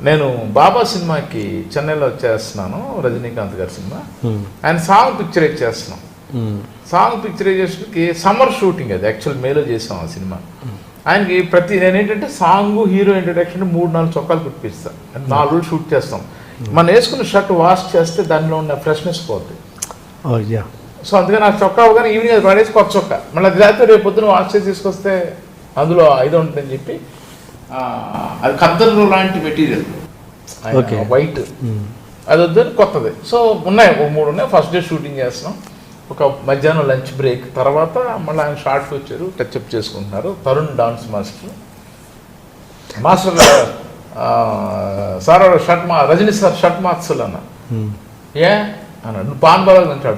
నేను బాబా సినిమాకి చెన్నైలో చేస్తున్నాను, రజనీకాంత్ గారి సినిమా. ఆయన సాంగ్ పిక్చరైజ్ చేస్తున్నాం. సాంగ్ పిక్చరైజేషన్కి సమ్మర్ షూటింగ్, అది యాక్చువల్ మేలో చేసాం ఆ సినిమా. ఆయనకి నేను ఏంటంటే సాంగ్ హీరో ఇంట్రడక్షన్ 3-4 చొక్కాలు కుట్టిపిస్తాను. 4 రోజులు షూట్ చేస్తాం. మనం వేసుకున్న షర్ట్ వాష్ చేస్తే దానిలో ఉన్న ఫ్రెష్నెస్ పోతుంది. సో అందుకని నాకు చొక్కా అవగానే ఈవినింగ్ అది పడేసి కొత్త చొక్కా మళ్ళీ అది రాత్రి రేపు పొద్దున వాష్ చేసి తీసుకొస్తే అందులో ఇది ఉంటుందని చెప్పి అది కద్దరు లాంటి మెటీరియల్ వైట్, అది వద్దని కొత్తది. సో ఉన్నాయి 3 ఉన్నాయి. ఫస్ట్ డే షూటింగ్ చేస్తున్నాం. ఒక మధ్యాహ్నం లంచ్ బ్రేక్ తర్వాత మళ్ళీ ఆయన షార్ట్కి వచ్చారు, టచ్అప్ చేసుకుంటున్నారు. Tarun dance master sir shirt Rajini sir shirt మార్చలు అన్న ఏ అన్నాడు. నువ్వు పాన్ బాగా అంటాడు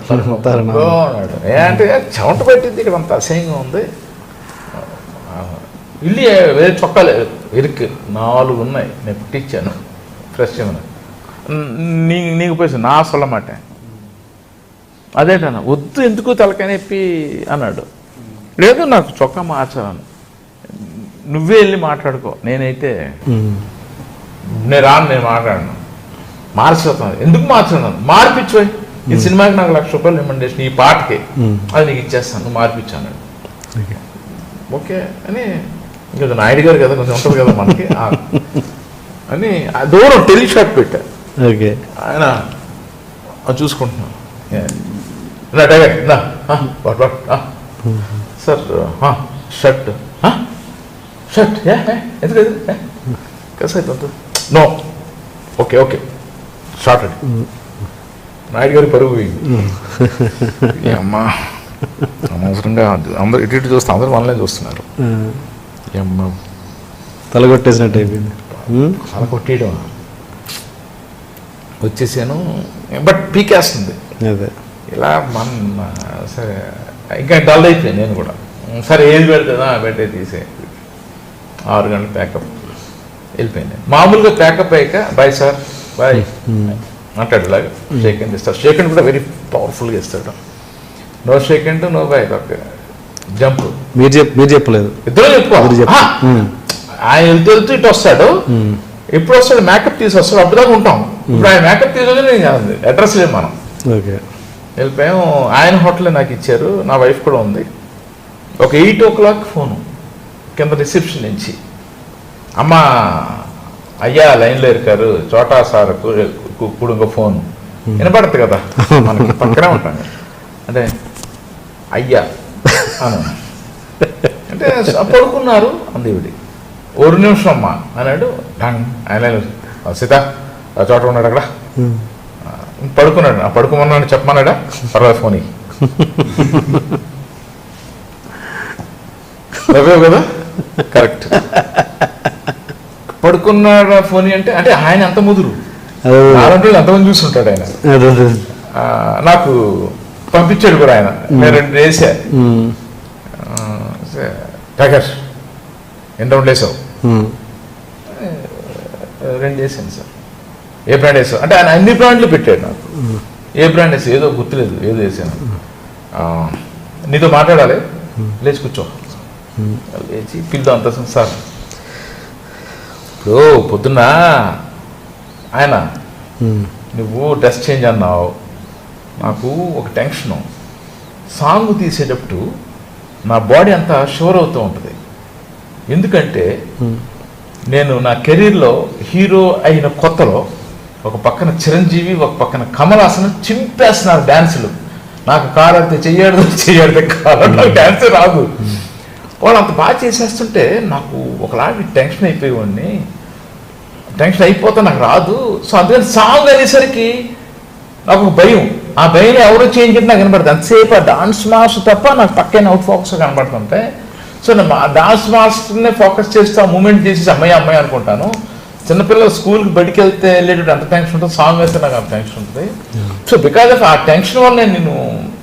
అన్నాడు. ఏ అంటే చెమట పెట్టింది, ఇక్కడ అంత అసహ్యంగా ఉంది. ఇల్లు వేరే చొక్కాలు ఇరుక్కు 4 ఉన్నాయి, నేను పుట్టించాను ఫ్రెష్ ఏమన్నా నీకు పోయి నా సొల్ల మాట అదేటన్నా వద్దు ఎందుకు తలకనెప్పి అన్నాడు. లేదు నాకు చొక్కా మార్చాలను, నువ్వే వెళ్ళి మాట్లాడుకో, నేనైతే నేను రాను, నేను మాట్లాడను, మార్చేస్తాను. ఎందుకు మార్చాను? మార్పించు, ఈ సినిమాకి నాకు ₹1,00,000 రికమెండేషన్, ఈ పాటకి అది నీకు ఇచ్చేస్తాను, నువ్వు మార్పించాను. ఓకే అని ఇంకా నాయుడు గారు కదా కొంచెం ఉంటుంది కదా మనకి అని దూరం టెలిషాట్ పెట్టా. ఆయన చూసుకుంటున్నాను సార్ షర్ట్ షర్ట్ ఎందుకు కసైతే నో ఓకే ఓకే షార్ట్ అండి. నాయుడు గారి పరుగు పోయింది. అమ్మా అనవసరంగా అందరూ ఇటు చూస్తే అందరూ మనల్ని చూస్తున్నారు. అమ్మ తలగొట్టేసినట్టు అయిపోయింది. తల కొట్టేయడం వచ్చేసాను. బట్ పీకేస్తుంది అదే ఇలా సరే ఇంకా డల్ అయిపోయాను నేను కూడా. సరే ఏది పెడుతుందా పెట్టే తీసే 6 గంటలు ప్యాకప్ వెళ్ళిపోయింది. మామూలుగా ప్యాకప్ అయ్యాక బాయ్ సార్ బాయ్ అంటాడు. ఇలాగా షేక్ హ్యాండ్ ఇస్తాడు. షేక్ హ్యాండ్ కూడా వెరీ పవర్ఫుల్గా ఇస్తాడు. No shake hand no boy jump. మీరు చెప్పలేదు, ఇద్దరు చెప్పుకోవాలి. ఆయన వెళ్తూ ఇటు వస్తాడు, ఎప్పుడు వస్తాడు మేకప్ తీసి వస్తాడు, అప్పుడుదాకా ఉంటాం. ఇప్పుడు ఆయన మేకప్ తీసుకొని నేను అడ్రస్ లేదు మనం వెళ్ళిపోయాం. ఆయన హోటలే నాకు ఇచ్చారు, నా వైఫ్ కూడా ఉంది. ఒక 8 o'clock ఫోను కింద రిసెప్షన్ నుంచి, అమ్మ అయ్యా లైన్లో ఇరుకారు చోటా సార్ కూడా ఫోన్ వినపడదు కదా మనకి, పక్కనే ఉంటాం. అంటే అయ్యా అను అంటే పడుకున్నారు అందేవిడి. 1 నిమిషం అమ్మా అన్నాడు. ఆయన సీత చోట ఉన్నాడు అక్కడ పడుకున్నాడు. పడుకోమన్నాడు చెప్పమన్నాడా పర్వాలేదు ఫోన్ అవే కదా కరెక్ట్. పడుకున్నాడు ఫోన్ అంటే అంటే ఆయన అంత ముదురు, అలాంటి ఎంతమంది చూస్తుంటాడు ఆయన. నాకు పంపించాడు కూడా ఆయన. నేను 2 వేసా. ప్రకాష్ ఎంత ఉండేసావు? 2 వేసాను సార్. ఏ బ్రాండ్ వేసావు అంటే ఆయన అన్ని బ్రాండ్లు పెట్టాడు నాకు. ఏ బ్రాండ్ వేసావు ఏదో గుర్తులేదు, ఏదో వేసాను. నీతో మాట్లాడాలి, లేచి కూర్చో. లేచి పిలుద్దాం అంత సార్. ఇప్పుడు పొద్దున్న ఆయన నువ్వు డ్రెస్ చేంజ్ అన్నావు, నాకు ఒక టెన్షను. సాంగ్ తీసేటప్పుడు నా బాడీ అంతా షివర్ అవుతూ ఉంటుంది. ఎందుకంటే నేను నా కెరీర్లో హీరో అయిన కొత్తలో ఒక పక్కన చిరంజీవి, ఒక పక్కన కమల్ హాసన్ చింపేస్తున్నారు డ్యాన్సులు. నాకు కాలంతే చెయ్యాడితే కాలం, నాకు డ్యాన్సే రాదు. వాళ్ళు అంత బాగా చేసేస్తుంటే నాకు ఒకలాంటి టెన్షన్ అయిపోయేవాడిని. టెన్షన్ అయిపోతే నాకు రాదు. సో అందుకని సాంగ్ అనేసరికి నాకు ఒక భయం. ఆ భయం ఎవరో చేంజ్ చేసి నాకు కనబడుతుంది. అంతసేపు ఆ డాన్స్ మాస్టర్ తప్ప నాకు పక్కన అవుట్ ఫోకస్ కనబడుతుంటాయి. సో నేను ఆ డాన్స్ మాస్టర్నే ఫోకస్ చేస్తే ఆ మూమెంట్ చేసి అమ్మాయి అమ్మాయి అనుకుంటాను. చిన్నపిల్లలు స్కూల్కి బయటికి వెళ్తే వెళ్ళేటప్పుడు అంత టెన్షన్ ఉంటుంది, సాంగ్ వేస్తే నాకు అంత టెన్షన్ ఉంటుంది. సో బికాజ్ ఆఫ్ ఆ టెన్షన్ వల్ల నేను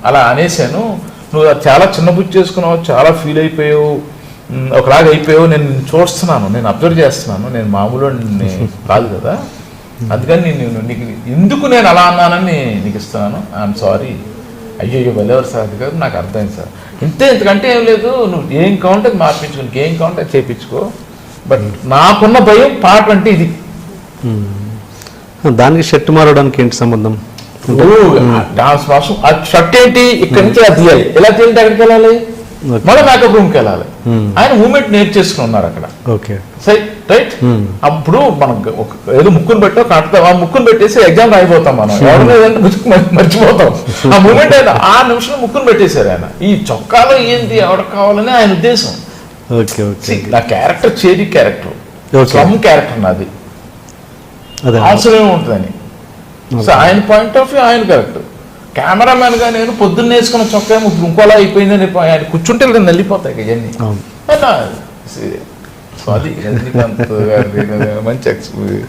అలా అనేసాను. నువ్వు చాలా చిన్న బుద్ధి చేసుకున్నావు, చాలా ఫీల్ అయిపోయావు, ఒకలాగా అయిపోయావు. నేను చూస్తున్నాను, నేను అబ్జర్వ్ చేస్తున్నాను, నేను మామూలు కాదు కదా. అందుకని నేను నీకు ఎందుకు నేను అలా అన్నానని నీకు ఇస్తున్నాను. I'm sorry. అయ్యో వెళ్ళేవారు సార్, అది కాదు నాకు అర్థమైంది సార్. ఇంతకంటే ఏం లేదు, నువ్వు ఏం కావాలంటే మార్పించుకో, నీకు ఏం కావాలంటే చేయించుకో. బట్ నాకున్న భయం పాట అంటే ఇది, దానికి షర్ట్ మారడానికి ఏంటి సంబంధం? డాన్స్ మాస్టర్ ఆ షర్ట్ ఏంటి ఇక్కడి నుంచి ఇలా తీయాలి, ఎలా తీయాలంటే ఎక్కడికి వెళ్ళాలి, మళ్ళీ మేకప్ రూమ్కి వెళ్ళాలి. ఆయన మూమెంట్ నేర్చేసుకుని ఉన్నారు అక్కడ. ఓకే సై రైట్. అప్పుడు మనం ఏదో ముక్కును పెట్టో కడతాం, ఆ ముక్కును పెట్టేసి ఎగ్జామ్ రాయిపోతాం మనం. ఎవరిదంటే మర్చిపోతాం ఆ మూమెంట్. ఆయన ఆ నిమిషం ముక్కును పెట్టేశారు ఆయన. ఈ చొక్కాలో ఏంది ఎవరికి కావాలని ఆయన ఉద్దేశం. Okay okay. నా క్యారెక్టర్ చేరి క్యారెక్టర్, స్లమ్ క్యారెక్టర్ నాది, అవసరమే ఉంటుందని. సో ఆయన పాయింట్ ఆఫ్ వ్యూ ఆయన కరెక్ట్. కెమెరామెన్ గా నేను పొద్దున్న వేసుకున్న చొక్కా ఇంకోలా అయిపోయిందని ఆయన కూర్చుంటే వెళ్ళిపోతాయి ఇవన్నీ. సో అది రజనీకాంత్ గారి మంచి ఎక్స్పీరియన్స్.